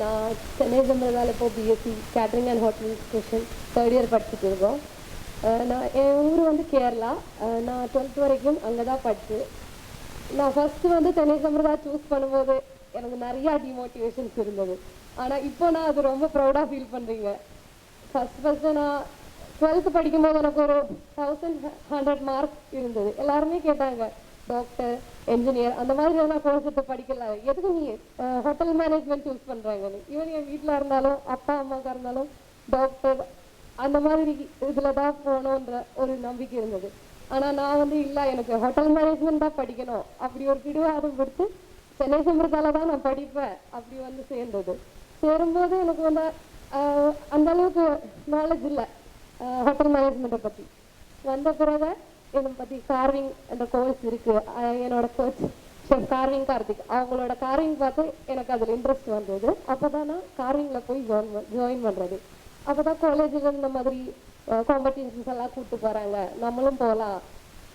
நான் சென்னை சம்பிரதாயில் இப்போ BSc catering and hotel station third year படிச்சுட்டு இருக்கோம். நான் என் ஊர் வந்து கேரளா. நான் 12th வரைக்கும் அங்கே தான் படிச்சு. நான் ஃபஸ்ட்டு வந்து சென்னை சம்பிரதா சூஸ் பண்ணும்போது எனக்கு நிறையா டிமோட்டிவேஷன்ஸ் இருந்தது. ஆனால் இப்போ நான் அது ரொம்ப ப்ரௌடாக ஃபீல் பண்ணுறீங்க. ஃபஸ்ட்டு நான் 12th படிக்கும்போது எனக்கு ஒரு 1100 மார்க்ஸ் இருந்தது. எல்லாருமே கேட்டாங்க, டாக்டர், என்ஜினியர் அந்த மாதிரி நான் கோர்ஸ் எடுத்து படிக்கல, எதுக்கு நீ ஹோட்டல் மேனேஜ்மெண்ட் சூஸ் பண்ணுறாங்கன்னு. ஈவன் என் வீட்டில் இருந்தாலும் அப்பா அம்மாவுக்கு இருந்தாலும் டாக்டர் அந்த மாதிரி இதில் தான் போகணுன்ற ஒரு நம்பிக்கை இருந்தது. ஆனால் நான் வந்து இல்லை, எனக்கு ஹோட்டல் மேனேஜ்மெண்ட் தான் படிக்கணும் அப்படி ஒரு பிடிவாதம் கொடுத்து சென்னை சம்பிரதால தான் நான் படிப்பேன் அப்படி வந்து சேர்ந்தது. சேரும்போது எனக்கு வந்து அந்த அளவுக்கு நாலேஜ் இல்லை ஹோட்டல் மேனேஜ்மெண்ட்டை பற்றி. வந்த பிறகு என்னை பற்றி கார்விங் என்ற கோர்ஸ் இருக்குது. என்னோட கோச் ஷெஃப் கார்விங் கார்த்திக், அவங்களோட கார்விங் பார்த்து எனக்கு அதில் இன்ட்ரெஸ்ட் வந்தது. அப்போ தான் நான் கார்விங்கில் போய் ஜாயின் பண்ணுறது. அப்போ தான் காலேஜில் இந்த மாதிரி காம்படிஷன்ஸ் எல்லாம் கூப்பிட்டு போகிறாங்க, நம்மளும் போகலாம்.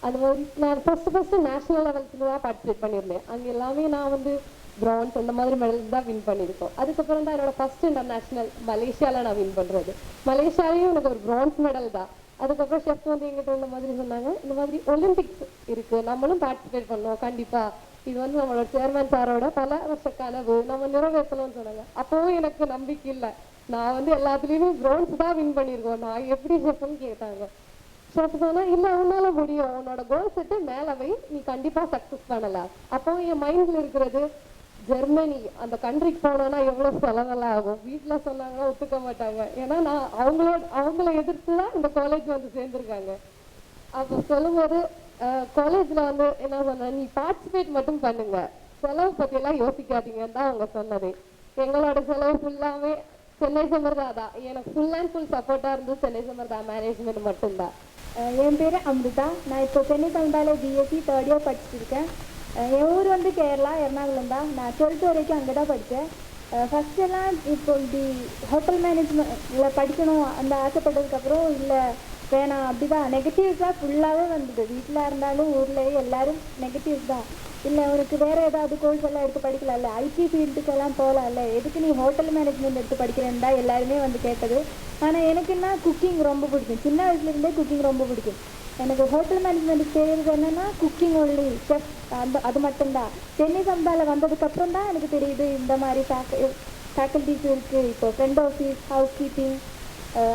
அந்த மாதிரி நான் ஃபஸ்ட்டு நேஷ்னல் லெவல்ஸில் தான் பார்ட்டிசிபேட் பண்ணியிருந்தேன். அங்கே எல்லாமே நான் வந்து பிரான்ஸ் அந்த மாதிரி மெடல்ஸ் தான் வின் பண்ணியிருக்கோம். அதுக்கப்புறம் தான் என்னோட ஃபஸ்ட் இன்டர்நேஷ்னல் மலேசியாவில் நான் வின் பண்ணுறது. மலேசியாலையும் எனக்கு ஒரு பிரான்ஸ் மெடல் தான். அதுக்கப்புறம் ஷெஃப் வந்து எங்கிட்ட இந்த மாதிரி சொன்னாங்க, இந்த மாதிரி ஒலிம்பிக்ஸ் இருக்குது, நம்மளும் பார்ட்டிசிபேட் பண்ணோம் கண்டிப்பாக, இது வந்து நம்மளோட சேர்மன் சாரோட பல வருஷ கனவு, நம்ம நிறைவேற்றணும்னு சொன்னாங்க. அப்போவும் எனக்கு நம்பிக்கை இல்லை, நான் வந்து எல்லாத்துலேயுமே பிரான்ஸ் தான் வின் பண்ணியிருக்கோம், நான் எப்படி ஷெஃப்னு கேட்டாங்க. ஷெஃப் சொன்னால் இல்லை, உன்னால முடியும், உன்னோட கோல் செட்டு மேலே வை, நீ கண்டிப்பாக சக்ஸஸ் பண்ணலாம். அப்போ என் மைண்டில் இருக்கிறது ஜெர்மனி, அந்த கண்ட்ரிக்கு போனோன்னா எவ்வளோ செலவெல்லாம் ஆகும். வீட்டில் சொன்னாங்கன்னா ஒத்துக்க மாட்டாங்க, ஏன்னா நான் அவங்கள எதிர்த்து தான் இந்த காலேஜ் வந்து சேர்ந்துருக்காங்க. அப்போ சொல்லும்போது காலேஜில் வந்து என்ன சொன்னேன், நீ பார்ட்டிசிபேட் மட்டும் பண்ணுங்க, செலவு பற்றியெல்லாம் யோசிக்காதீங்கன்னு தான் அவங்க சொன்னது. எங்களோட செலவு ஃபுல்லாகவே சென்னை சம்பிரதா தான், எனக்கு ஃபுல் அண்ட் ஃபுல் சப்போர்ட்டாக இருந்தது சென்னை சம்பிரதா மேனேஜ்மெண்ட் மட்டும்தான். என் பேர் அமிர்தா. நான் இப்போ சென்னை சம்பிரதாவில் பிஎஸ்சி தேர்ட் இயர் படிச்சுருக்கேன். என் ஊர் வந்து கேரளா, எர்ணாகுளம் தான். நான் 12th வரைக்கும் அங்கே தான் படித்தேன். ஃபஸ்ட்டெல்லாம் இப்போ இப்படி ஹோட்டல் மேனேஜ்மெண்ட்டில் படிக்கணும் அந்த ஆசைப்பட்டதுக்கப்புறம் இல்லை வேணாம், அப்படி தான் நெகட்டிவ்ஸ் தான் ஃபுல்லாகவே வந்தது. வீட்டில் இருந்தாலும் ஊர்லேயே எல்லோரும் நெகட்டிவ்ஸ் தான். இல்லை உனக்கு வேறு ஏதாவது கோர்ஸ் எல்லாம் எடுத்து படிக்கலாம்ல, ஐடி ஃபீல்டுக்கெல்லாம் போகலாம்ல, எதுக்கு நீ ஹோட்டல் மேனேஜ்மெண்ட் எடுத்து படிக்கிறேன்னு தான் எல்லாருமே வந்து கேட்டது. ஆனால் எனக்குன்னா குக்கிங் ரொம்ப பிடிக்கும், சின்ன வயசுலேருந்தே குக்கிங் ரொம்ப பிடிக்கும். எனக்கு ஹோட்டல் மேனேஜ்மெண்ட் செய்கிறது என்னென்னா குக்கிங் ஒன்லி, செஃப் அது மட்டும்தான். சென்னை சம்பிரதாயில் வந்ததுக்கப்புறம் தான் எனக்கு தெரியுது இந்த மாதிரி ஃபேக்கல்ட்டிஸ் இருக்குது. இப்போ ஃப்ரண்ட் ஆஃபீஸ், ஹவுஸ் கீப்பிங்,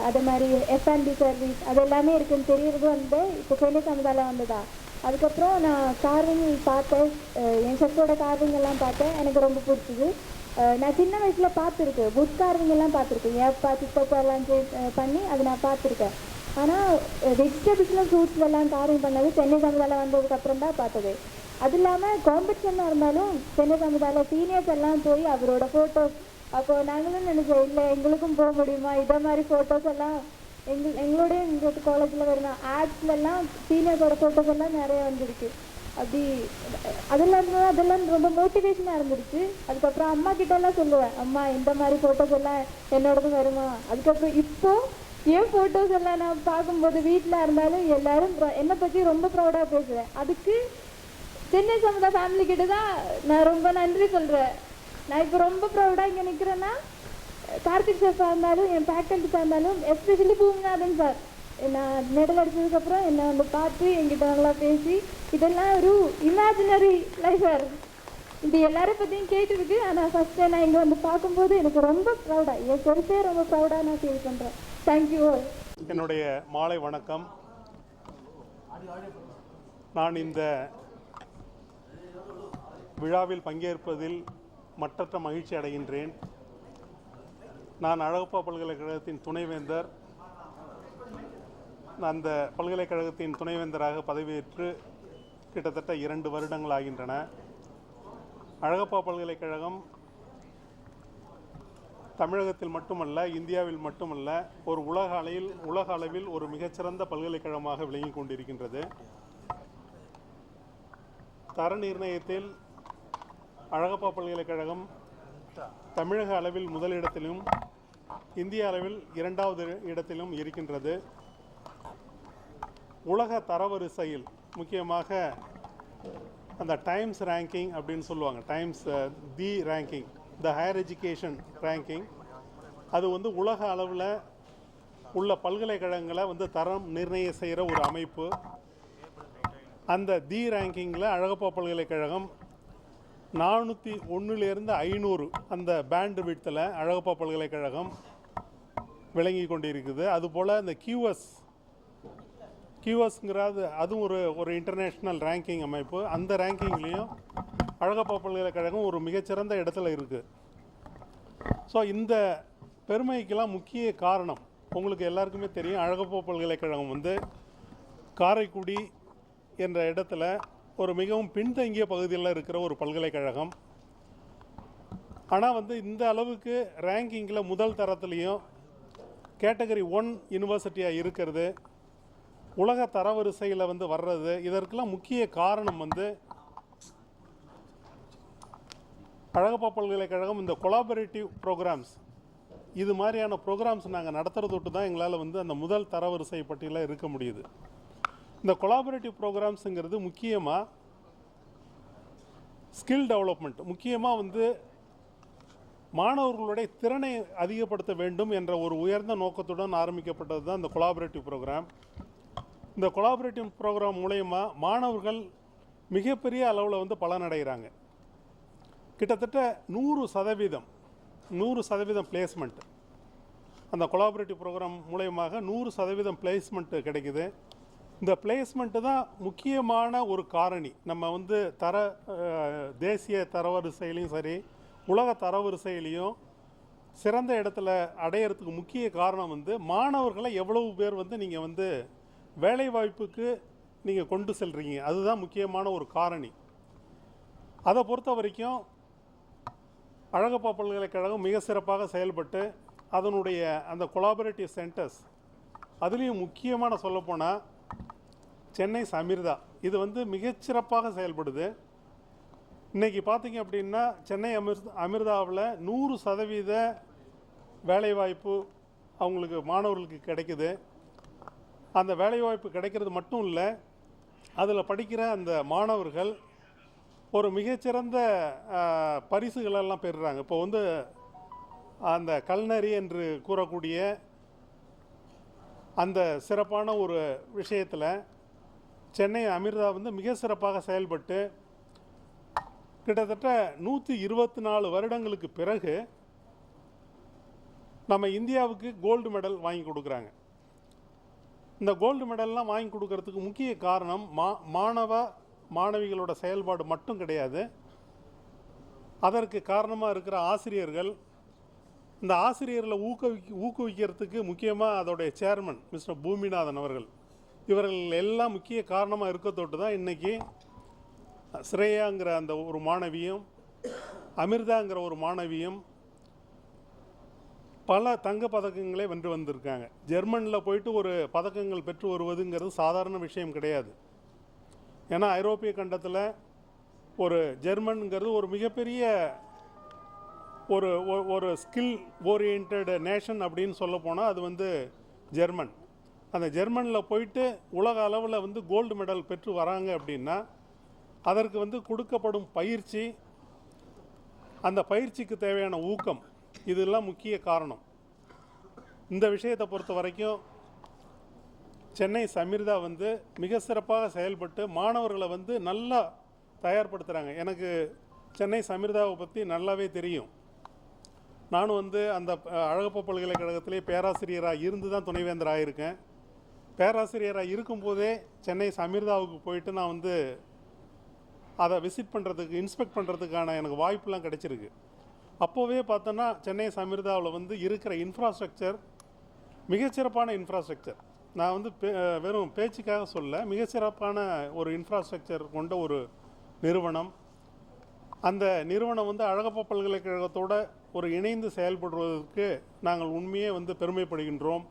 அதே மாதிரி F&B சர்வீஸ், அது எல்லாமே இருக்குதுன்னு தெரியறது வந்து இப்போ சென்னை சம்பிரதாயில் வந்ததா. அதுக்கப்புறம் நான் கார்விங் பார்த்தேன், என் ஷெஃபோட கார்விங் எல்லாம் பார்த்தேன், எனக்கு ரொம்ப பிடிச்சிது. நான் சின்ன வயசில் பார்த்துருக்கேன், புட் கார்விங் எல்லாம் பார்த்துருக்கேன், ஏப்பா சித்தப்பா எல்லாம் பண்ணி அதை நான் பார்த்துருக்கேன். ஆனால் வெஜிடபிள்ஸ்லாம் ஃப்ரூட்ஸ்லாம் கார்விங் பண்ணது சென்னை சம்பிரதாயில் வந்ததுக்கப்புறம் தான் பார்த்தது. அது இல்லாமல் காம்படிஷனாக இருந்தாலும் சென்னை சம்பிரதாயில் சீனியர்ஸ் எல்லாம் போய் அவரோட ஃபோட்டோஸ், அப்போது நாங்களும் நினைச்சோம் இல்லை எங்களுக்கும் போக முடியுமா, இதை மாதிரி ஃபோட்டோஸ் எல்லாம் எங்களோட எங்களுக்கு காலேஜில் வரணும். ஆட்ஸ்லாம் சீனியர்ஸோட ஃபோட்டோஸ் எல்லாம் நிறைய வந்துருக்கு. அப்படி அதெல்லாம் ரொம்ப மோட்டிவேஷனாக இருந்துருச்சு. அதுக்கப்புறம் அம்மா கிட்டெல்லாம் சொல்லுவேன், அம்மா இந்த மாதிரி ஃபோட்டோஸ் எல்லாம் என்னோடதும் வருமா. அதுக்கப்புறம் இப்போது என் ஃபோட்டோஸ் எல்லாம் நான் பார்க்கும்போது வீட்டில் இருந்தாலும் எல்லோரும் என்னை பற்றி ரொம்ப ப்ரௌடாக பேசுவேன். அதுக்கு சென்னை சமுதாய ஃபேமிலி கிட்ட தான் நான் ரொம்ப நன்றி சொல்கிறேன். நான் இப்போ ரொம்ப ப்ரௌடாக இங்கே நிற்கிறேன்னா கார்த்திக் ஷெஃபாக இருந்தாலும் என் ஃபேக்கல்ட்டிஸாக இருந்தாலும், எஸ்பெஷலி பூமிநாதன் சார் நான் மெடல் அடித்ததுக்கப்புறம் என்னை வந்து பார்த்து என்கிட்ட நல்லா பேசி, இதெல்லாம் ஒரு இமேஜினரி லைஃப் சார், இது எல்லாரும் பற்றியும் கேட்டுருக்கு. ஆனால் ஃபஸ்ட்டு நான் இங்கே வந்து பார்க்கும்போது எனக்கு ரொம்ப ப்ரௌடாக, என் செல்ஃபே ரொம்ப ப்ரௌடாக நான் ஃபீல் பண்ணுறேன். தேங்க்யூ. என்னுடைய மாலை வணக்கம். நான் இந்த விழாவில் பங்கேற்பதில் மற்றற்ற மகிழ்ச்சி அடைகின்றேன். நான் அழகப்பா பல்கலைக்கழகத்தின் துணைவேந்தர். அந்த பல்கலைக்கழகத்தின் துணைவேந்தராக பதவியேற்று கிட்டத்தட்ட 2 வருடங்கள் ஆகின்றன. அழகப்பா பல்கலைக்கழகம் தமிழகத்தில் மட்டுமல்ல, இந்தியாவில் மட்டுமல்ல, ஒரு உலக அளவில் ஒரு மிகச்சிறந்த பல்கலைக்கழகமாக விளங்கி கொண்டிருக்கின்றது. தர நிர்ணயத்தில் அழகப்பா பல்கலைக்கழகம் தமிழக அளவில் முதலிடத்திலும் இந்திய அளவில் 2வது இடத்திலும் இருக்கின்றது. உலக தரவரிசையில் முக்கியமாக அந்த டைம்ஸ் ரேங்கிங் அப்படின்னு சொல்லுவாங்க, times the ranking, the higher education ranking. அது வந்து உலக அளவில் உள்ள பல்கலைக்கழகங்களை வந்து தரம் நிர்ணயம் செய்கிற ஒரு அமைப்பு. அந்த தி ரேங்கிங்கில் அழகப்பா பல்கலைக்கழகம் 401லேருந்து 500 அந்த பேண்டு விட்த்தில் அழகப்பா பல்கலைக்கழகம் விளங்கி கொண்டிருக்குது. அதுபோல் இந்த கியூஎஸ்ங்கிறது அதுவும் ஒரு இன்டர்நேஷ்னல் ரேங்கிங் அமைப்பு. அந்த ரேங்கிங்லேயும் அழகப்பா பல்கலைக்கழகம் ஒரு மிகச்சிறந்த இடத்துல இருக்குது. ஸோ இந்த பெருமைக்கெல்லாம் முக்கிய காரணம் உங்களுக்கு எல்லாருக்குமே தெரியும். அழகப்பா பல்கலைக்கழகம் வந்து காரைக்குடி என்ற இடத்துல ஒரு மிகவும் பின்தங்கிய பகுதியில் இருக்கிற ஒரு பல்கலைக்கழகம். ஆனால் வந்து இந்த அளவுக்கு ரேங்கிங்கில் முதல் தரத்துலேயும் கேட்டகரி 1 யூனிவர்சிட்டியாக இருக்கிறது, உலக தரவரிசையில் வந்து வர்றது, இதற்கெல்லாம் முக்கிய காரணம் வந்து அழகப்பா பல்கலைக்கழகம் இந்த கொலாபரேட்டிவ் ப்ரோக்ராம்ஸ், இது மாதிரியான ப்ரோக்ராம்ஸ் நாங்கள் நடத்துறது விட்டு தான் எங்களால் வந்து அந்த முதல் தரவரிசை பட்டியலில் இருக்க முடியுது. இந்த கொலாபரேட்டிவ் ப்ரோக்ராம்ஸுங்கிறது முக்கியமாக ஸ்கில் டெவலப்மெண்ட், முக்கியமாக வந்து மாணவர்களுடைய திறனை அதிகப்படுத்த வேண்டும் என்ற ஒரு உயர்ந்த நோக்கத்துடன் ஆரம்பிக்கப்பட்டது தான் இந்த கொலாபரேட்டிவ் ப்ரோக்ராம். இந்த கொலாபரேட்டிவ் ப்ரோக்ராம் மூலயமா மாணவர்கள் மிகப்பெரிய அளவில் வந்து பலனடைகிறாங்க. கிட்டத்தட்ட 100% பிளேஸ்மெண்ட் அந்த கொலாபரேட்டிவ் ப்ரோக்ராம் மூலயமாக 100% பிளேஸ்மெண்ட்டு கிடைக்குது. இந்த பிளேஸ்மெண்ட்டு தான் முக்கியமான ஒரு காரணி. நம்ம வந்து தேசிய தரவரிசையிலையும் சரி உலக தரவரிசையிலையும் சிறந்த இடத்துல அடையிறதுக்கு முக்கிய காரணம் வந்து மாணவர்களை எவ்வளவு பேர் வந்து நீங்கள் வந்து வேலைவாய்ப்புக்கு நீங்கள் கொண்டு செல்கிறீங்க, அதுதான் முக்கியமான ஒரு காரணி. அதை பொறுத்த வரைக்கும் அழகப்பா பல்கலைக்கழகம் மிக சிறப்பாக செயல்பட்டு அதனுடைய அந்த கொலாபரேட்டிவ் சென்டர்ஸ், அதுலேயும் முக்கியமான சொல்லப்போனால் சென்னை அமிர்தா, இது வந்து மிகச்சிறப்பாக செயல்படுது. இன்றைக்கி பார்த்திங்க அப்படின்னா சென்னை அமிர்தாவில் 100% வேலைவாய்ப்பு அவங்களுக்கு மாணவர்களுக்கு கிடைக்குது. அந்த வேலைவாய்ப்பு கிடைக்கிறது மட்டும் இல்லை, அதில் படிக்கிற அந்த மாணவர்கள் ஒரு மிகச்சிறந்த பரிசுகளெல்லாம் பெறுறாங்க. இப்போ வந்து அந்த கல்னரி என்று கூறக்கூடிய அந்த சிறப்பான ஒரு விஷயத்தில் சென்னை அமிர்தா வந்து மிக சிறப்பாக செயல்பட்டு கிட்டத்தட்ட 124 வருடங்களுக்கு பிறகு நம்ம இந்தியாவுக்கு கோல்டு மெடல் வாங்கி கொடுக்குறாங்க. இந்த கோல்டு மெடல்லாம் வாங்கி கொடுக்கறதுக்கு முக்கிய காரணம் மாணவிகளோட செயல்பாடு மட்டும் கிடையாது, அதற்கு காரணமாக இருக்கிற ஆசிரியர்கள். இந்த ஆசிரியர்களை ஊக்குவிக்கிறதுக்கு முக்கியமாக அதோடைய சேர்மன் மிஸ்டர் பூமிநாதன் அவர்கள், இவர்கள் எல்லாம் முக்கிய காரணமாக இருக்கத்தொட்டு தான் இன்றைக்கி ஸ்ரேயாங்கிற அந்த ஒரு மாணவியும் அமிர்தாங்கிற ஒரு மாணவியும் பல தங்க பதக்கங்களே வென்று வந்திருக்காங்க. ஜெர்மனில் போயிட்டு ஒரு பதக்கங்கள் பெற்று வருவதுங்கிறது சாதாரண விஷயம் கிடையாது. ஏன்னா ஐரோப்பிய கண்டத்தில் ஒரு ஜெர்மன்ங்கிறது ஒரு மிகப்பெரிய ஒரு ஸ்கில் ஓரியன்ட் நேஷன் அப்படின்னு சொல்ல போனால் அது வந்து ஜெர்மன். அந்த ஜெர்மனில் போயிட்டு உலக அளவில் வந்து கோல்டு மெடல் பெற்று வராங்க அப்படின்னா அதற்கு வந்து கொடுக்கப்படும் பயிற்சி, அந்த பயிற்சிக்கு தேவையான ஊக்கம், இதெல்லாம் முக்கிய காரணம். இந்த விஷயத்தை பொறுத்த வரைக்கும் சென்னை அமிர்தா வந்து மிக சிறப்பாக செயல்பட்டு மாணவர்களை வந்து நல்லா தயார்படுத்துகிறாங்க. எனக்கு சென்னை அமிர்தாவை பற்றி நல்லாவே தெரியும். நானும் வந்து அந்த அழகப்பா பல்கலைக்கழகத்திலே பேராசிரியராக இருந்து தான் துணைவேந்தராக இருக்கேன். பேராசிரியராக இருக்கும்போதே சென்னை அமிர்தாவுக்கு போயிட்டு நான் வந்து அதை விசிட் பண்ணுறதுக்கு, இன்ஸ்பெக்ட் பண்ணுறதுக்கான எனக்கு வாய்ப்புலாம் கிடைச்சிருக்கு. அப்போவே பார்த்தோன்னா சென்னை அமிர்தாவில் வந்து இருக்கிற இன்ஃப்ராஸ்ட்ரக்சர் மிகச்சிறப்பான இன்ஃப்ராஸ்ட்ரக்சர். நான் வந்து வெறும் பேச்சுக்காக சொல்ல, மிகச்சிறப்பான ஒரு இன்ஃப்ராஸ்ட்ரக்சர் கொண்ட ஒரு நிறுவனம். அந்த நிறுவனம் வந்து அழகப்பா பல்கலைக்கழகத்தோடு ஒரு இணைந்து செயல்படுவதற்கு நாங்கள் உண்மையே வந்து பெருமைப்படுகின்றோம்.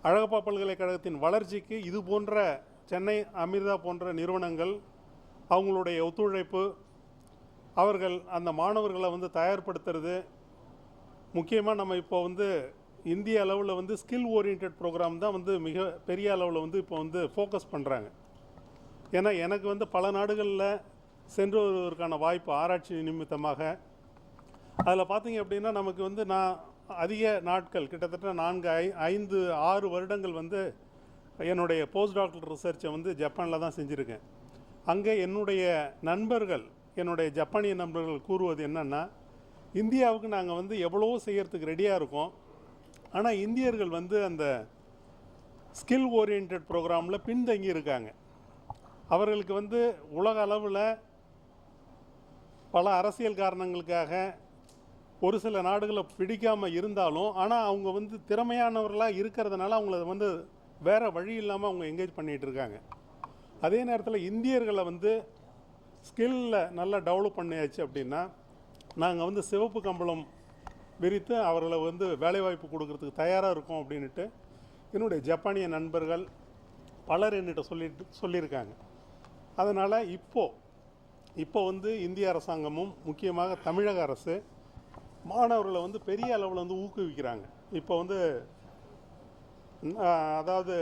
அழகப்பா பல்கலைக்கழகத்தின் வளர்ச்சிக்கு இது போன்ற சென்னை அமிர்தா போன்ற நிறுவனங்கள் அவங்களுடைய ஒத்துழைப்பு, அவர்கள் அந்த மாணவர்களை வந்து தயார்படுத்துறது, முக்கியமாக நம்ம இப்போ வந்து இந்திய அளவில் வந்து ஸ்கில் ஓரியன்ட் ப்ரோக்ராம் தான் வந்து மிக பெரிய அளவில் வந்து இப்போ வந்து ஃபோக்கஸ் பண்ணுறாங்க. ஏன்னா எனக்கு வந்து பல நாடுகளில் சென்று வருவதற்கான வாய்ப்பு ஆராய்ச்சி நிமித்தமாக அதில் பார்த்தீங்க அப்படின்னா நமக்கு வந்து நான் அதிக நாட்கள் கிட்டத்தட்ட 4-5-6 வருடங்கள் வந்து என்னுடைய போஸ்ட் டாக்டர் ரிசர்ச்சை வந்து ஜப்பானில் தான் செஞ்சுருக்கேன். அங்கே என்னுடைய நண்பர்கள், என்னுடைய ஜப்பானிய நண்பர்கள் கூறுவது என்னென்னா, இந்தியாவுக்கு நாங்கள் வந்து எவ்வளவோ செய்கிறதுக்கு ரெடியாக இருக்கோம், ஆனால் இந்தியர்கள் வந்து அந்த ஸ்கில் ஓரியன்ட் ப்ரோக்ராமில் பின்தங்கி இருக்காங்க. அவர்களுக்கு வந்து உலக அளவில் பல அரசியல் காரணங்களுக்காக ஒரு சில நாடுகளை பிடிக்காமல் இருந்தாலும், ஆனால் அவங்க வந்து திறமையானவர்களாக இருக்கிறதுனால அவங்கள வந்து வேறு வழி இல்லாமல் அவங்க என்கேஜ் பண்ணிகிட்டு இருக்காங்க. அதே நேரத்தில் இந்தியர்களை வந்து ஸ்கில்லில் நல்லா டெவலப் பண்ணியாச்சு அப்படின்னா, நாங்கள் வந்து சிவப்பு கம்பளம் விரித்து அவர்களை வந்து வேலைவாய்ப்பு கொடுக்கறதுக்கு தயாராக இருக்கோம் அப்படின்ட்டு என்னுடைய ஜப்பானிய நண்பர்கள் பலர் என்னிட்ட சொல்லியிருக்காங்க. அதனால் இப்போ வந்து இந்திய அரசாங்கமும் முக்கியமாக தமிழக அரசு மாணவர்களை வந்து பெரிய அளவில் வந்து ஊக்குவிக்கிறாங்க. இப்போ வந்து அதாவது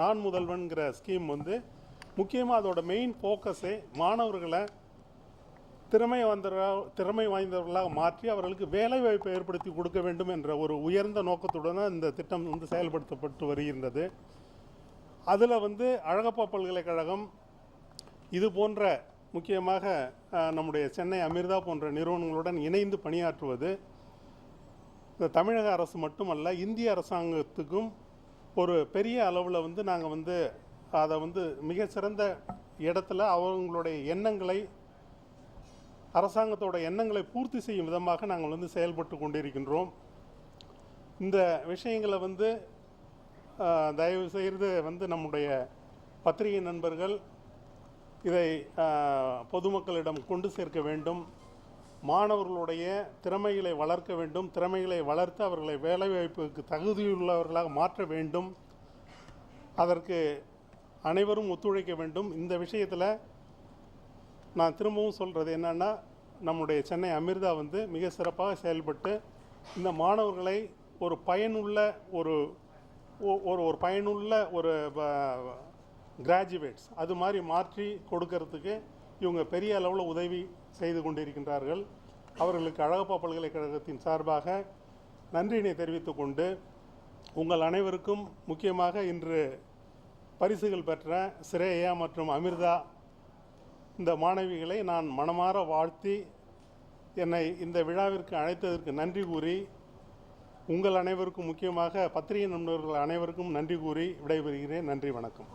நான் முதல்வன்கிற ஸ்கீம் வந்து முக்கியமாக அதோட மெயின் ஃபோக்கஸே மாணவர்களை திறமை வாய்ந்தவர்களாக மாற்றி அவர்களுக்கு வேலைவாய்ப்பை ஏற்படுத்தி கொடுக்க வேண்டும் என்ற ஒரு உயர்ந்த நோக்கத்துடன் இந்த திட்டம் வந்து செயல்படுத்தப்பட்டு வருகின்றது. அதில் வந்து அழகப்பா பல்கலைக்கழகம் இது போன்ற முக்கியமாக நம்முடைய சென்னை அமிர்தா போன்ற நிறுவனங்களுடன் இணைந்து பணியாற்றுவது இந்த தமிழக அரசு மட்டுமல்ல, இந்திய அரசாங்கத்துக்கும் ஒரு பெரிய அளவில் வந்து நாங்கள் வந்து அதை வந்து மிகச்சிறந்த இடத்துல அவங்களுடைய எண்ணங்களை, அரசாங்கத்தோட எண்ணங்களை பூர்த்தி செய்யும் விதமாக நாங்கள் வந்து செயல்பட்டு கொண்டிருக்கின்றோம். இந்த விஷயங்களை வந்து தயவு செய்து வந்து நம்முடைய பத்திரிகை நண்பர்கள் இதை பொதுமக்களிடம் கொண்டு சேர்க்க வேண்டும். மாணவர்களுடைய திறமைகளை வளர்க்க வேண்டும். திறமைகளை வளர்த்து அவர்களை வேலைவாய்ப்புக்கு தகுதியுள்ளவர்களாக மாற்ற வேண்டும். அதற்கு அனைவரும் ஒத்துழைக்க வேண்டும். இந்த விஷயத்தில் நான் திரும்பவும் சொல்கிறது என்னென்னா, நம்முடைய சென்னை அமிர்தா வந்து மிக சிறப்பாக செயல்பட்டு இந்த மாணவர்களை ஒரு பயனுள்ள ஒரு கிராஜுவேட்ஸ் அது மாதிரி மாற்றி கொடுக்கறதுக்கு இவங்க பெரிய அளவில் உதவி செய்து கொண்டிருக்கின்றார்கள். அவர்களுக்கு அழகப்பா பல்கலைக்கழகத்தின் சார்பாக நன்றியினை தெரிவித்து கொண்டு, உங்கள் அனைவருக்கும் முக்கியமாக இன்று பரிசுகள் பெற்ற ஸ்ரேயா மற்றும் அமிர்தா இந்த மாணவிகளை நான் மனமாற வாழ்த்தி, என்னை இந்த விழாவிற்கு அழைத்ததற்கு நன்றி கூறி, உங்கள் அனைவருக்கும் முக்கியமாக பத்திரிகை நண்பர்கள் அனைவருக்கும் நன்றி கூறி விடைபெறுகிறேன். நன்றி, வணக்கம்.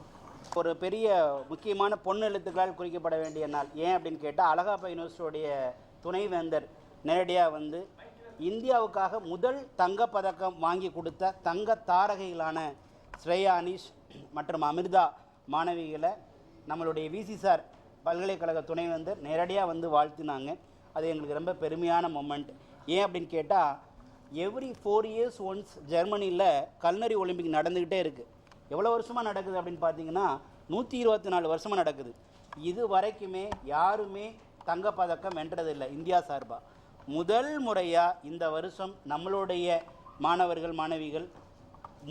ஒரு பெரிய முக்கியமான பொன் எழுத்துக்களால் குறிக்கப்பட வேண்டிய நாள். ஏன் அப்படின்னு கேட்டால், அழகப்பா யூனிவர்சிட்டியோடைய துணைவேந்தர் நேரடியாக வந்து இந்தியாவுக்காக முதல் தங்கப்பதக்கம் வாங்கி கொடுத்த தங்க தாரகைகளான ஸ்ரேயா அனீஷ் மற்றும் அமிர்தா மாணவிகளை நம்மளுடைய விசிசார் பல்கலைக்கழக துணைவேந்தர் நேரடியாக வந்து வாழ்த்தினாங்க. அது எங்களுக்கு ரொம்ப பெருமையான மொமெண்ட். ஏன் அப்படின்னு கேட்டால், எவ்ரி 4 years ஒன்ஸ் ஜெர்மனியில் கல்னரி ஒலிம்பிக் நடந்துக்கிட்டே இருக்குது. எவ்வளோ வருஷமாக நடக்குது அப்படின்னு பார்த்தீங்கன்னா 124 வருஷமாக நடக்குது. இது வரைக்குமே யாருமே தங்கப்பதக்கம் வென்றதில்லை இந்தியா சார்பாக. முதல் முறையாக இந்த வருஷம் நம்மளுடைய மாணவர்கள் மாணவிகள்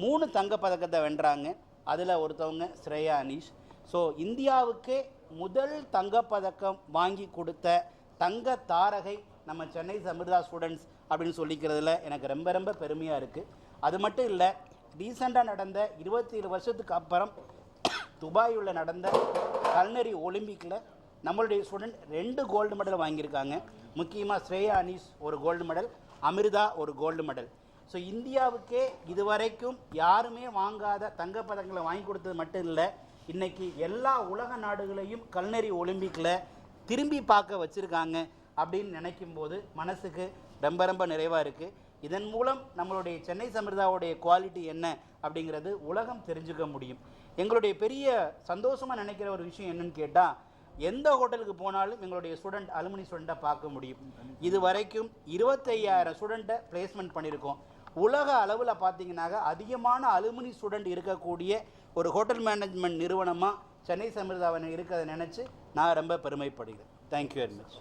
3 தங்கப்பதக்கத்தை வென்றாங்க. அதில் ஒருத்தவங்க ஸ்ரேயா அனீஷ். ஸோ இந்தியாவுக்கே முதல் தங்கப்பதக்கம் வாங்கி கொடுத்த தங்க தாரகை நம்ம சென்னை அமிர்தா ஸ்டூடெண்ட்ஸ் அப்படின்னு சொல்லிக்கிறதுல எனக்கு ரொம்ப ரொம்ப பெருமையாக இருக்குது. அது மட்டும் இல்லை, ரீசெண்டாக நடந்த 27 வருஷத்துக்கு அப்புறம் துபாயில் நடந்த கல்னரி ஒலிம்பிக்கில் நம்மளுடைய ஸ்டூடெண்ட் 2 கோல்டு மெடல் வாங்கியிருக்காங்க. முக்கியமாக ஸ்ரேயா அனீஷ் ஒரு கோல்டு மெடல், அமிர்தா ஒரு கோல்டு மெடல். ஸோ இந்தியாவுக்கே இதுவரைக்கும் யாருமே வாங்காத தங்கப்பதக்கங்களை வாங்கி கொடுத்தது மட்டும் இல்லை, இன்றைக்கி எல்லா உலக நாடுகளையும் கல்னரி ஒலிம்பிக்கில் திரும்பி பார்க்க வச்சுருக்காங்க அப்படின்னு நினைக்கும்போது மனசுக்கு ரொம்ப ரொம்ப நிறைவாக இருக்குது. இதன் மூலம் நம்மளுடைய சென்னை அமிர்தாவுடைய குவாலிட்டி என்ன அப்படிங்கிறது உலகம் தெரிஞ்சுக்க முடியும். எங்களுடைய பெரிய சந்தோஷமாக நினைக்கிற ஒரு விஷயம் என்னன்னு கேட்டால், எந்த ஹோட்டலுக்கு போனாலும் எங்களுடைய ஸ்டூடெண்ட் அலுமினி ஸ்டூடெண்ட்டை பார்க்க முடியும். இது வரைக்கும் 25,000 ஸ்டூடெண்ட்டை பிளேஸ்மெண்ட் பண்ணியிருக்கோம். உலக அளவில் பார்த்தீங்கன்னாக்க அதிகமான அலுமினி ஸ்டூடெண்ட் இருக்கக்கூடிய ஒரு ஹோட்டல் மேனேஜ்மெண்ட் நிறுவனமாக சென்னை அமிர்தாவை இருக்கிறத நினச்சி நான் ரொம்ப பெருமைப்படுகிறேன். Thank you very much.